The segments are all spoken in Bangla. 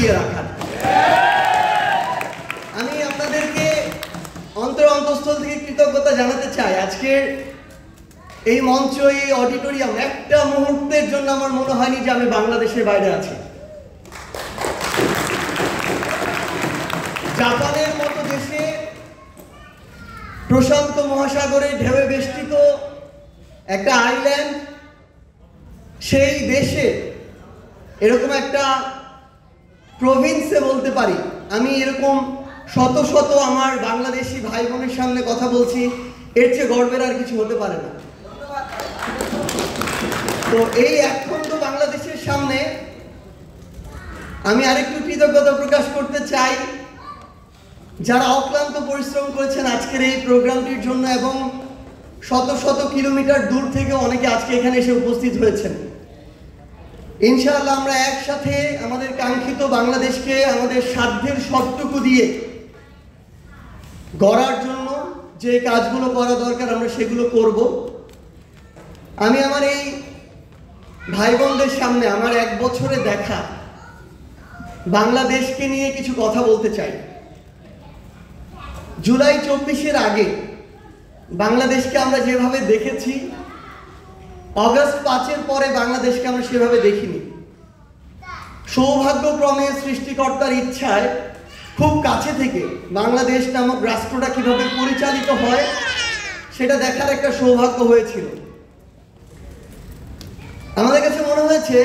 সরিয়ে রাখার। আমি আপনাদেরকে অন্তঃস্থল থেকে কৃতজ্ঞতা জানাতে চাই। আজকের এই মঞ্চ, এই অডিটোরিয়াম, একটা মুহূর্তের জন্য আমার মনে হয়নি যে আমি বাংলাদেশের বাইরে আছি। জাপানের মতো দেশে, প্রশান্ত মহাসাগরে ঢেউয়ে বেষ্টিত একটা আইল্যান্ড, সেই দেশে এরকম একটা প্রভিন্সে বলতে পারি আমি এরকম শত শত আমার বাংলাদেশি ভাই বোনের সামনে কথা বলছি, এর চেয়ে গর্বের আর কিছু হতে পারে না। তো এই একখণ্ড বাংলাদেশের সামনে আমি আরেকটু কৃতজ্ঞতা প্রকাশ করতে চাই যারা অক্লান্ত পরিশ্রম করেছেন আজকের এই প্রোগ্রামটির জন্য, এবং শত শত কিলোমিটার দূর থেকে অনেকে আজকে এখানে এসে উপস্থিত হয়েছেন। ইনশাআল্লাহ আমরা একসাথে আমাদের কাঙ্ক্ষিত বাংলাদেশকে আমাদের সাধ্যের সবটুকু দিয়ে গড়ার জন্য যে কাজগুলো করা দরকার আমরা সেগুলো করব। আমি আমার এই ভাই বোনদের সামনে আমার 1 বছরে দেখা বাংলাদেশকে নিয়ে কিছু কথা বলতে চাই। জুলাই 24-এর আগে বাংলাদেশকে আমরা যেভাবে দেখেছি, অগাস্ট 5-এর পরে বাংলাদেশকে আমরা সেভাবে দেখিনি। সৌভাগ্যক্রমে সৃষ্টিকর্তার ইচ্ছায় খুব কাছে থেকে বাংলাদেশ নামক রাষ্ট্রটা কিভাবে পরিচালিত হয় সেটা দেখার একটা সৌভাগ্য হয়েছিল। আমাদের কাছে মনে হয়েছে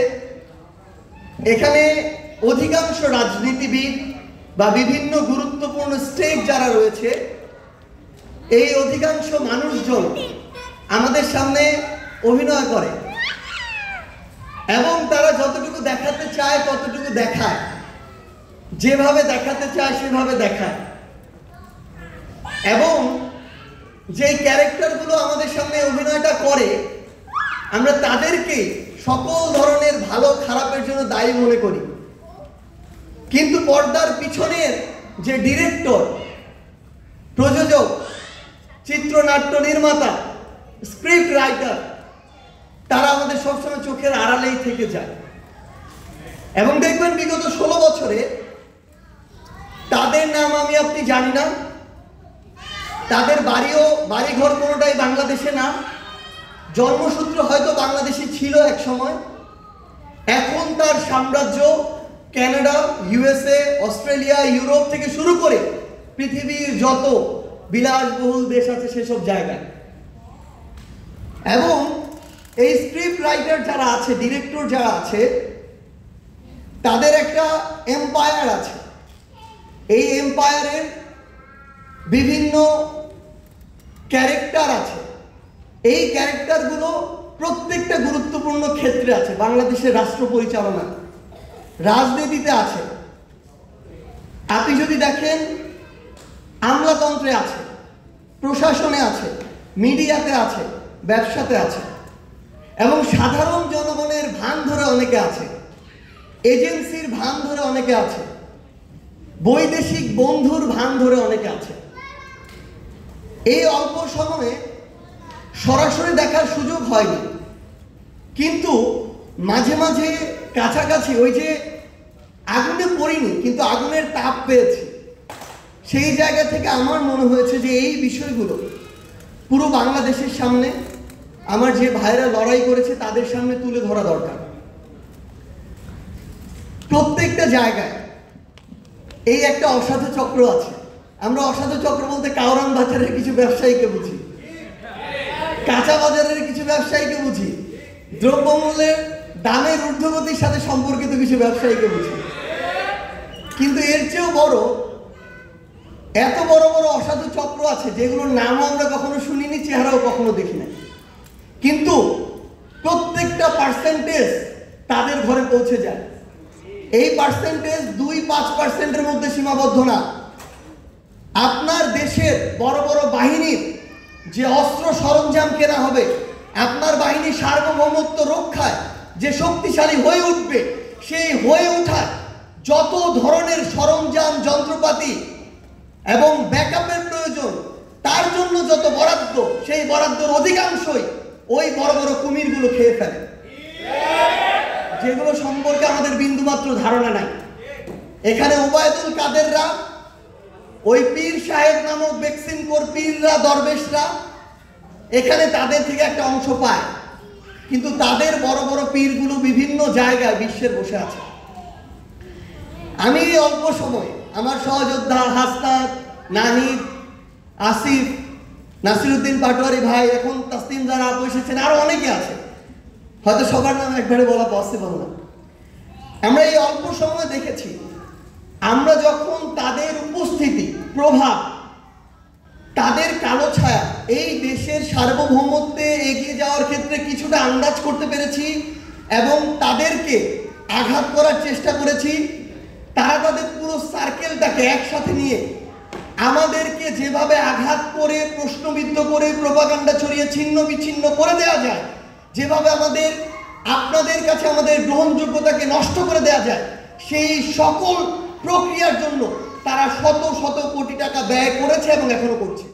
এখানে অধিকাংশ রাজনীতিবিদ বা বিভিন্ন গুরুত্বপূর্ণ স্টেক যারা রয়েছে, এই অধিকাংশ মানুষজন আমাদের সামনে অভিনয় করে এবং তারা যতটুকু দেখাতে চায় ততটুকু দেখায়, যেভাবে দেখাতে চায় সেভাবে দেখায়, এবং যে ক্যারেক্টারগুলো আমাদের সামনে অভিনয়টা করে আমরা তাদেরকে সকল ধরনের ভালো খারাপের জন্য দায়ী মনে করি। কিন্তু পর্দার পিছনের যে ডিরেক্টর, প্রযোজক, চিত্রনাট্য নির্মাতা, স্ক্রিপ্ট রাইটার, তারা আমাদের সবসময় চোখের আড়ালেই থেকে যায়। এবং দেখবেন বিগত 16 বছরে তাদের নাম আমি আপনি জানি না, তাদের বাড়িঘর কোনোটাই বাংলাদেশে না, জন্মসূত্র হয়তো বাংলাদেশে ছিল এক সময়, এখন তার সাম্রাজ্য কানাডা, ইউএসএ, অস্ট্রেলিয়া, ইউরোপ থেকে শুরু করে পৃথিবীর যত বিলাসবহুল দেশ আছে সেসব জায়গায়। এবং এই স্ক্রিপ্ট রাইটার যারা আছে, ডিরেক্টর যারা আছে, তাদের একটা এম্পায়ার আছে। এই এম্পায়ারের বিভিন্ন ক্যারেক্টার আছে। এই ক্যারেক্টারগুলো প্রত্যেকটা গুরুত্বপূর্ণ ক্ষেত্রে আছে। বাংলাদেশের রাষ্ট্র পরিচালনা, রাজনীতিতে আছে, আপনি যদি দেখেন আমলাতন্ত্রে আছে, প্রশাসনে আছে, মিডিয়াতে আছে, ব্যবসাতে আছে, এবং সাধারণ জনগণের ভান ধরে অনেকে আছে, এজেন্সির ভান ধরে অনেকে আছে, বৈদেশিক বন্ধুর ভান ধরে অনেকে আছে। এই অল্প সময়ে সরাসরি দেখার সুযোগ হয়নি, কিন্তু মাঝে মাঝে কাছাকাছি, ওই যে আগুনে পড়িনি কিন্তু আগুনের তাপ পেয়েছি, সেই জায়গা থেকে আমার মনে হয়েছে যে এই বিষয়গুলো পুরো বাংলাদেশের সামনে আমার যে ভাইরা লড়াই করেছে তাদের সামনে তুলে ধরা দরকার। প্রত্যেকটা জায়গায় এই একটা অসাধু চক্র আছে। আমরা অসাধু চক্র বলতে কাউরান বাজারের কিছু ব্যবসায়ীকে বুঝি, কাঁচা বাজারের কিছু ব্যবসায়ীকে বুঝি, দ্রব্যমূল্যের দামের ঊর্ধ্বগতির সাথে সম্পর্কিত কিছু ব্যবসায়ীকে বুঝি। কিন্তু এর চেয়েও বড়, এত বড় বড় অসাধু চক্র আছে যেগুলোর নামও আমরা কখনো শুনিনি, চেহারাও কখনো দেখি না, কিন্তু প্রত্যেকটা পার্সেন্টেজ তাদের ঘরে পৌঁছে যায়। এই পার্সেন্টেজ 2-5%-এর মধ্যে সীমাবদ্ধ না। আপনার দেশের বড় বড় বাহিনীর যে অস্ত্র সরঞ্জাম কেনা হবে, আপনার বাহিনী সার্বভৌমত্ব রক্ষায় যে শক্তিশালী হয়ে উঠবে, সেই হয়ে ওঠার যত ধরনের সরঞ্জাম, যন্ত্রপাতি এবং ব্যাকআপের প্রয়োজন, তার জন্য যত বরাদ্দ, সেই বরাদ্দের অধিকাংশই ওই বড় বড় কুমিরগুলো খেয়ে ফেলে, যেগুলো সম্পর্কে আমাদের বিন্দুমাত্র ধারণা নাই। এখানে ওবায়দুল কাদেররা, ওই পীর সাহেব নামক ভ্যাকসিন কোর পীররা, দরবেশরা এখানে তাদের থেকে একটা অংশ পায়, কিন্তু তাদের বড় বড় পীরগুলো বিভিন্ন জায়গায় বিশ্বের বসে আছে। আমি অল্প সময় আমার সহযোদ্ধা হাসনাত, নাহিদ, আসিফ, নাসিরউদ্দিন পাটোয়ারি ভাই, এখন তাসলিম যারা আপু এসেছেন, আরো অনেকে আছে, হয়তো সবার নাম একবারে বলা পসিবল না। আমরা এই অল্প সময় দেখেছি, আমরা যখন তাদের উপস্থিতি, প্রভাব, তাদের কালো ছায়া এই দেশের সার্বভৌমত্বে এগিয়ে যাওয়ার ক্ষেত্রে কিছুটা আন্দাজ করতে পেরেছি এবং তাদেরকে আঘাত করার চেষ্টা করেছি, তারা তাদের পুরো সার্কেলটাকে একসাথে নিয়ে আমাদেরকে যেভাবে আঘাত করে, প্রশ্নবিদ্ধ করে, প্রোপাগান্ডা ছড়িয়ে ছিন্ন বিচ্ছিন্ন করে দেওয়া যায়, যেভাবে আপনাদের কাছে আমাদের গ্রহণযোগ্যতাকে নষ্ট করে দেওয়া যায়, সেই সকল প্রক্রিয়ার জন্য তারা শত শত কোটি টাকা ব্যয় করেছে এবং এখনো করছে।